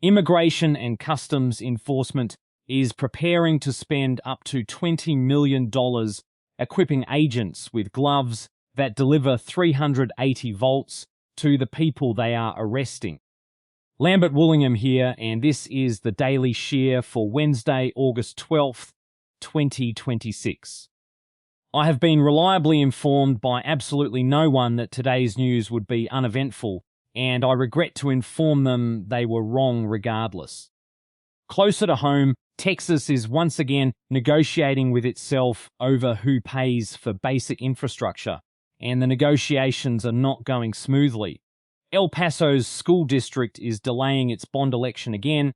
Immigration and Customs Enforcement is preparing to spend up to $20 million equipping agents with gloves that deliver 380 volts to the people they are arresting. Lambert Woollingham here, and this is the Daily Shear for Wednesday, August 12th, 2026. I have been reliably informed by absolutely no one that today's news would be uneventful, and I regret to inform them they were wrong regardless. Closer to home, Texas is once again negotiating with itself over who pays for basic infrastructure, and the negotiations are not going smoothly. El Paso's school district is delaying its bond election again,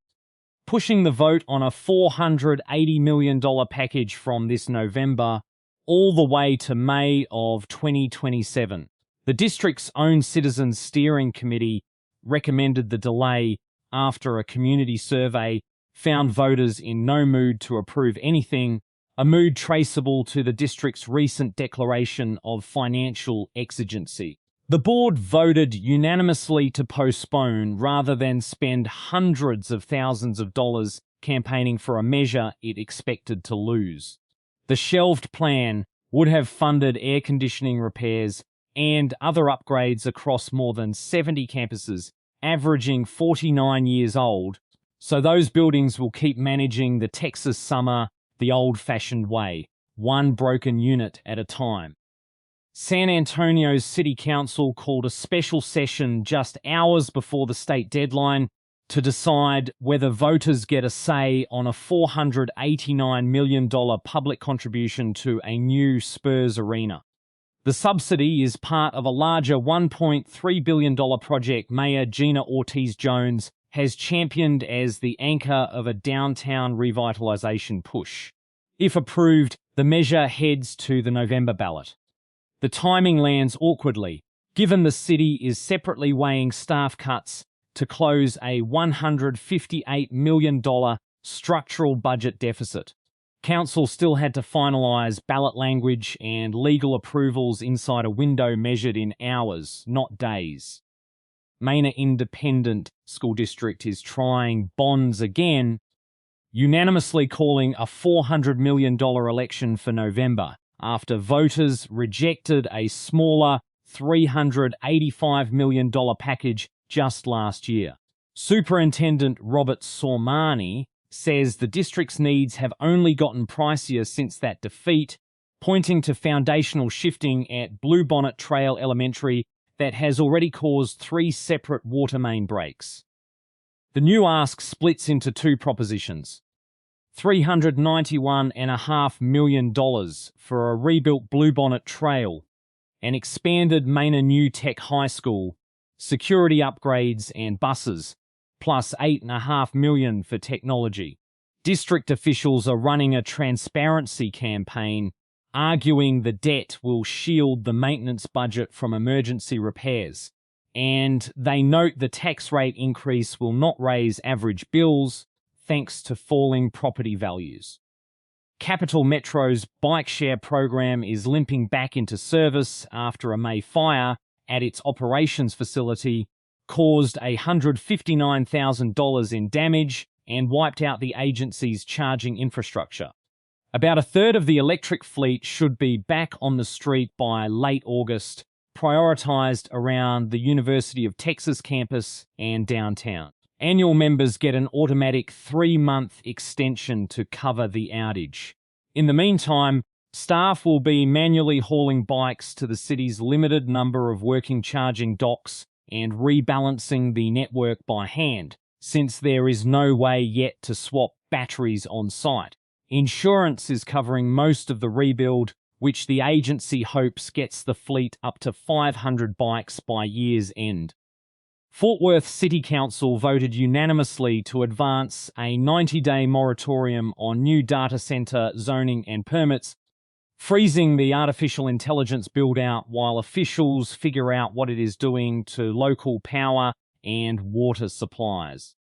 pushing the vote on a $480 million package from this November all the way to May of 2027. The district's own Citizens Steering Committee recommended the delay after a community survey found voters in no mood to approve anything, a mood traceable to the district's recent declaration of financial exigency. The board voted unanimously to postpone rather than spend hundreds of thousands of dollars campaigning for a measure it expected to lose. The shelved plan would have funded air conditioning repairs and other upgrades across more than 70 campuses, averaging 49 years old, so those buildings will keep managing the Texas summer the old-fashioned way, one broken unit at a time. San Antonio's City Council called a special session just hours before the state deadline to decide whether voters get a say on a $489 million public contribution to a new Spurs arena. The subsidy is part of a larger $1.3 billion project Mayor Gina Ortiz-Jones has championed as the anchor of a downtown revitalization push. If approved, the measure heads to the November ballot. The timing lands awkwardly, given the city is separately weighing staff cuts to close a $158 million structural budget deficit. Council still had to finalise ballot language and legal approvals inside a window measured in hours, not days. Mena Independent School District is trying bonds again, unanimously calling a $400 million election for November, after voters rejected a smaller $385 million package just last year. Superintendent Robert Sormani says the district's needs have only gotten pricier since that defeat, pointing to foundational shifting at Bluebonnet Trail Elementary that has already caused 3 separate water main breaks. The new ask splits into 2 propositions. $391.5 million for a rebuilt Bluebonnet Trail, an expanded Mena New Tech High School, security upgrades and buses, plus $8.5 million for technology. District officials are running a transparency campaign, arguing the debt will shield the maintenance budget from emergency repairs, and they note the tax rate increase will not raise average bills, thanks to falling property values. Capital Metro's bike share program is limping back into service after a May fire at its operations facility caused $159,000 in damage and wiped out the agency's charging infrastructure. About a third of the electric fleet should be back on the street by late August, prioritized around the University of Texas campus and downtown. Annual members get an automatic 3-month extension to cover the outage. In the meantime, staff will be manually hauling bikes to the city's limited number of working charging docks and rebalancing the network by hand, since there is no way yet to swap batteries on site. Insurance is covering most of the rebuild, which the agency hopes gets the fleet up to 500 bikes by year's end. Fort Worth City Council voted unanimously to advance a 90-day moratorium on new data center zoning and permits, freezing the artificial intelligence build-out while officials figure out what it is doing to local power and water supplies.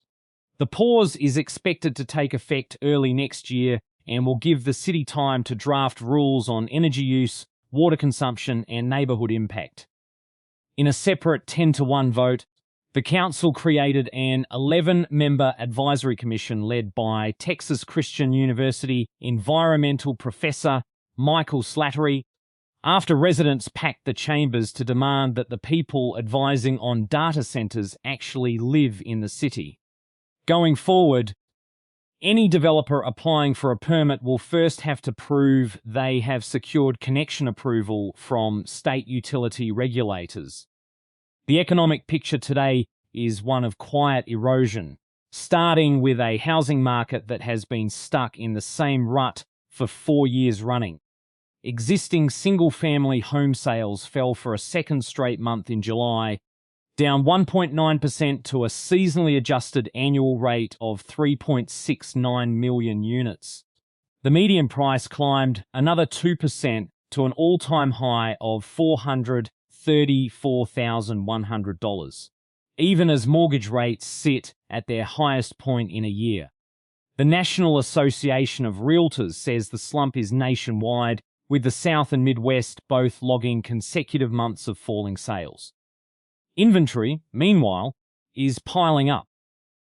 The pause is expected to take effect early next year and will give the city time to draft rules on energy use, water consumption, and neighbourhood impact. In a separate 10-to-1 vote, The council created an 11-member advisory commission led by Texas Christian University environmental professor Michael Slattery, after residents packed the chambers to demand that the people advising on data centers actually live in the city. Going forward, any developer applying for a permit will first have to prove they have secured connection approval from state utility regulators. The economic picture today is one of quiet erosion, starting with a housing market that has been stuck in the same rut for 4 years running. Existing single-family home sales fell for a second straight month in July, down 1.9% to a seasonally adjusted annual rate of 3.69 million units. The median price climbed another 2% to an all-time high of $434,100, even as mortgage rates sit at their highest point in a year. The National Association of Realtors says the slump is nationwide, with the South and Midwest both logging consecutive months of falling sales. Inventory, meanwhile, is piling up.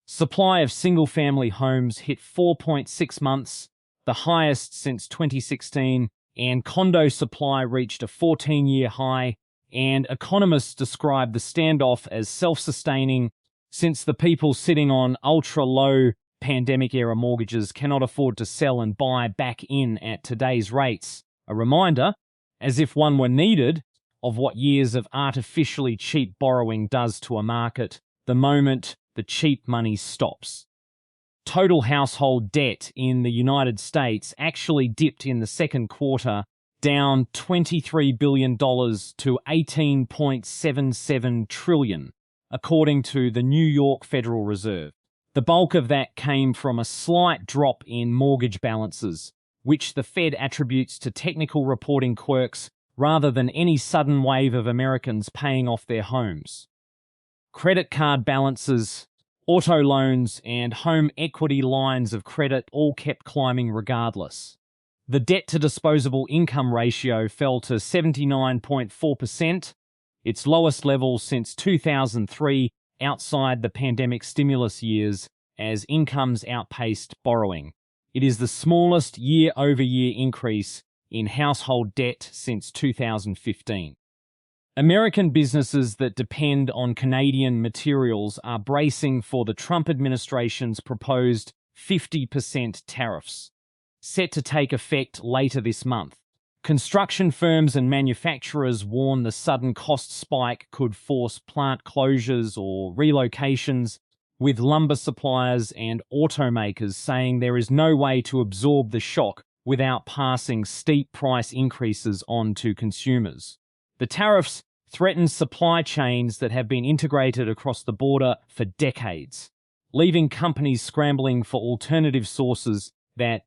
Supply of single-family homes hit 4.6 months, the highest since 2016, and condo supply reached a 14-year high, and economists describe the standoff as self-sustaining since the people sitting on ultra-low pandemic-era mortgages cannot afford to sell and buy back in at today's rates. A reminder, as if one were needed, of what years of artificially cheap borrowing does to a market the moment the cheap money stops. Total household debt in the United States actually dipped in the second quarter, down $23 billion to $18.77 trillion, according to the New York Federal Reserve. The bulk of that came from a slight drop in mortgage balances, which the Fed attributes to technical reporting quirks rather than any sudden wave of Americans paying off their homes. Credit card balances, auto loans, and home equity lines of credit all kept climbing regardless. The debt-to-disposable income ratio fell to 79.4%, its lowest level since 2003 outside the pandemic stimulus years, as incomes outpaced borrowing. It is the smallest year-over-year increase in household debt since 2015. American businesses that depend on Canadian materials are bracing for the Trump administration's proposed 50% tariffs, set to take effect later this month. Construction firms and manufacturers warn the sudden cost spike could force plant closures or relocations, with lumber suppliers and automakers saying there is no way to absorb the shock without passing steep price increases on to consumers. The tariffs threaten supply chains that have been integrated across the border for decades, leaving companies scrambling for alternative sources that,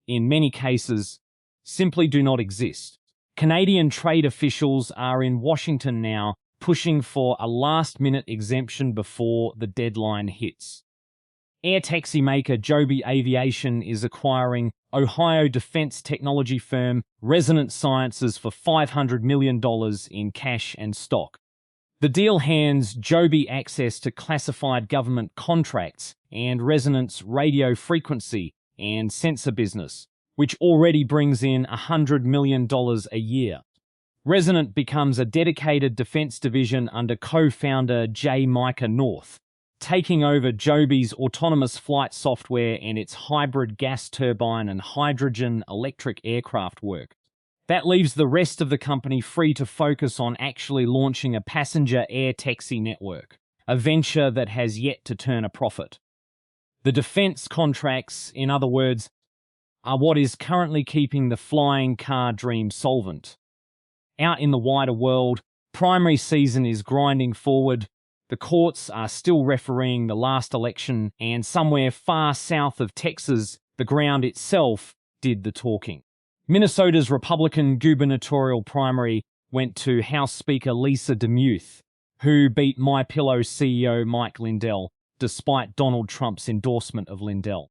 in many cases, simply do not exist. Canadian trade officials are in Washington now, pushing for a last-minute exemption before the deadline hits. Air taxi maker Joby Aviation is acquiring Ohio defense technology firm Resonant Sciences for $500 million in cash and stock. The deal hands Joby access to classified government contracts and Resonant's radio frequency and sensor business, which already brings in $100 million a year. Resonant becomes a dedicated defense division under co-founder J. Micah North, taking over Joby's autonomous flight software and its hybrid gas turbine and hydrogen electric aircraft work. That leaves the rest of the company free to focus on actually launching a passenger air taxi network, a venture that has yet to turn a profit. The defense contracts, in other words, are what is currently keeping the flying car dream solvent. Out in the wider world, primary season is grinding forward. The courts are still refereeing the last election, and somewhere far south of Texas, the ground itself did the talking. Minnesota's Republican gubernatorial primary went to House Speaker Lisa DeMuth, who beat MyPillow CEO Mike Lindell, despite Donald Trump's endorsement of Lindell.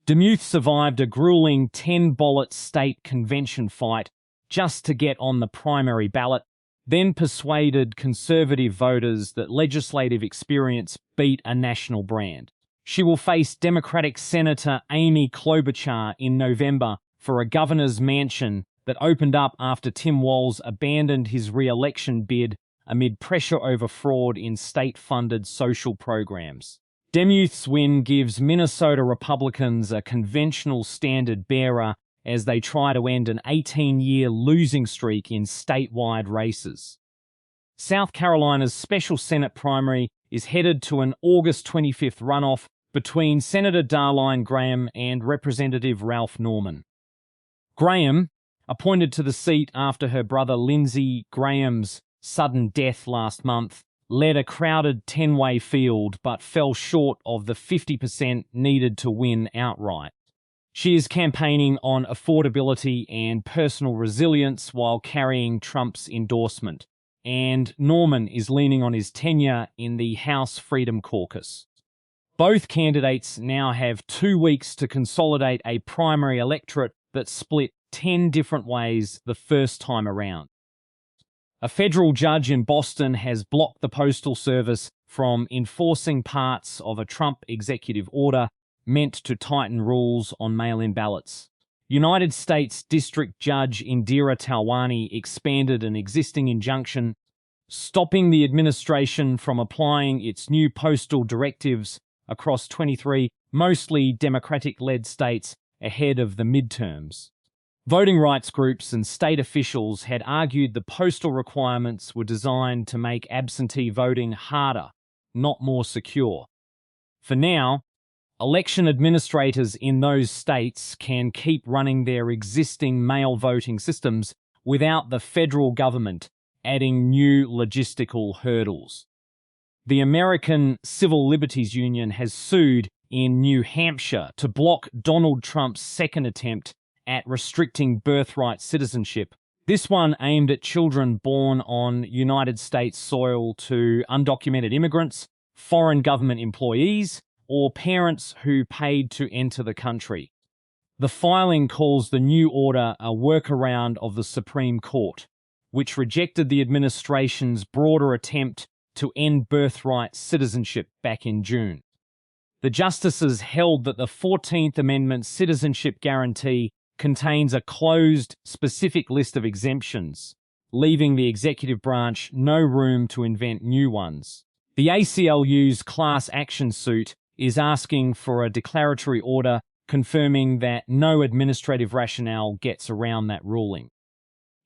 DeMuth survived a grueling 10-bullet state convention fight just to get on the primary ballot, then persuaded conservative voters that legislative experience beat a national brand. She will face Democratic Senator Amy Klobuchar in November for a governor's mansion that opened up after Tim Walz abandoned his re-election bid amid pressure over fraud in state-funded social programs. Demuth's win gives Minnesota Republicans a conventional standard-bearer as they try to end an 18-year losing streak in statewide races. South Carolina's special Senate primary is headed to an August 25th runoff between Senator Darline Graham and Representative Ralph Norman. Graham, appointed to the seat after her brother Lindsey Graham's sudden death last month, led a crowded 10-way field but fell short of the 50% needed to win outright. She is campaigning on affordability and personal resilience while carrying Trump's endorsement, and Norman is leaning on his tenure in the House Freedom Caucus. Both candidates now have 2 weeks to consolidate a primary electorate that split 10 different ways the first time around. A federal judge in Boston has blocked the Postal Service from enforcing parts of a Trump executive order meant to tighten rules on mail-in ballots. United States District Judge Indira Talwani expanded an existing injunction, stopping the administration from applying its new postal directives across 23 mostly Democratic-led states ahead of the midterms. Voting rights groups and state officials had argued the postal requirements were designed to make absentee voting harder, not more secure. For now, election administrators in those states can keep running their existing mail voting systems without the federal government adding new logistical hurdles. The American Civil Liberties Union has sued in New Hampshire to block Donald Trump's second attempt at restricting birthright citizenship, this one aimed at children born on United States soil to undocumented immigrants, foreign government employees, or parents who paid to enter the country. The filing calls the new order a workaround of the Supreme Court, which rejected the administration's broader attempt to end birthright citizenship back in June. The justices held that the 14th Amendment citizenship guarantee contains a closed, specific list of exemptions, leaving the executive branch no room to invent new ones. The ACLU's class action suit is asking for a declaratory order confirming that no administrative rationale gets around that ruling.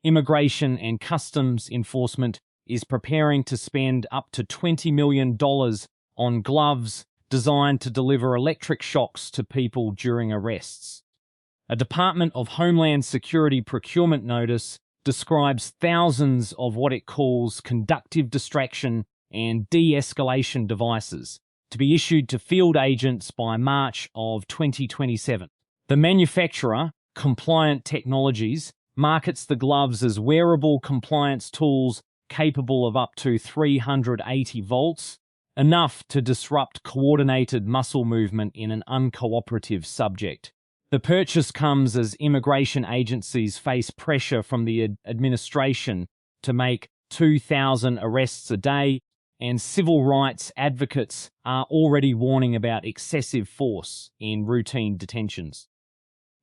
Immigration and Customs Enforcement is preparing to spend up to $20 million on gloves designed to deliver electric shocks to people during arrests. A Department of Homeland Security procurement notice describes thousands of what it calls conductive distraction and de-escalation devices to be issued to field agents by March of 2027. The manufacturer, Compliant Technologies, markets the gloves as wearable compliance tools capable of up to 380 volts, enough to disrupt coordinated muscle movement in an uncooperative subject. The purchase comes as immigration agencies face pressure from the administration to make 2,000 arrests a day, and civil rights advocates are already warning about excessive force in routine detentions.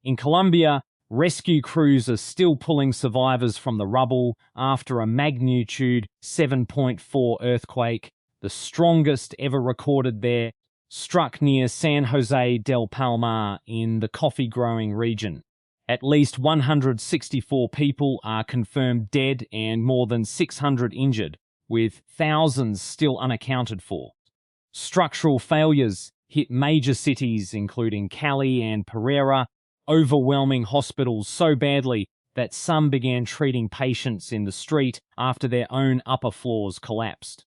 In Colombia, rescue crews are still pulling survivors from the rubble after a magnitude 7.4 earthquake, the strongest ever recorded there, struck near San Jose del Palmar in the coffee-growing region. At least 164 people are confirmed dead and more than 600 injured, with thousands still unaccounted for. Structural failures hit major cities including Cali and Pereira, overwhelming hospitals so badly that some began treating patients in the street after their own upper floors collapsed.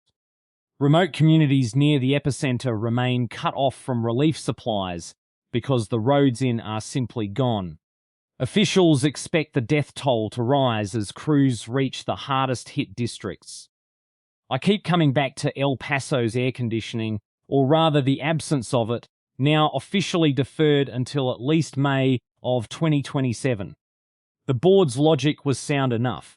Remote communities near the epicenter remain cut off from relief supplies because the roads in are simply gone. Officials expect the death toll to rise as crews reach the hardest-hit districts. I keep coming back to El Paso's air conditioning, or rather the absence of it, now officially deferred until at least May of 2027. The board's logic was sound enough.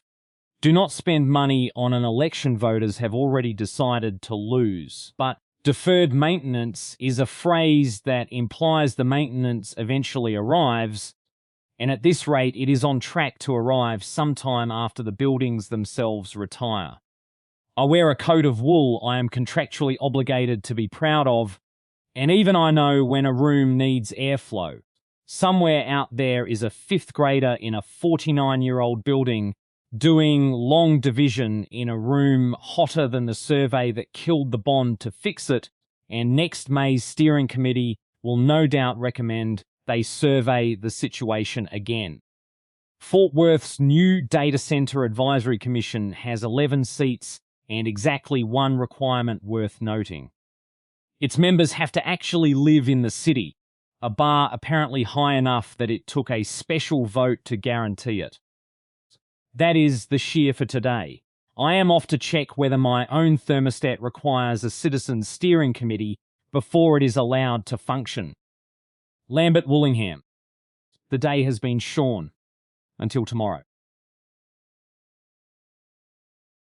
Do not spend money on an election voters have already decided to lose. But deferred maintenance is a phrase that implies the maintenance eventually arrives, and at this rate it is on track to arrive sometime after the buildings themselves retire. I wear a coat of wool I am contractually obligated to be proud of, and even I know when a room needs airflow. Somewhere out there is a fifth grader in a 49-year-old building doing long division in a room hotter than the survey that killed the bond to fix it, and next May's steering committee will no doubt recommend they survey the situation again. Fort Worth's new Data Center Advisory Commission has 11 seats and exactly one requirement worth noting. Its members have to actually live in the city, a bar apparently high enough that it took a special vote to guarantee it. That is the shear for today. I am off to check whether my own thermostat requires a citizen's steering committee before it is allowed to function. Lambert Woollingham. The day has been shorn. Until tomorrow.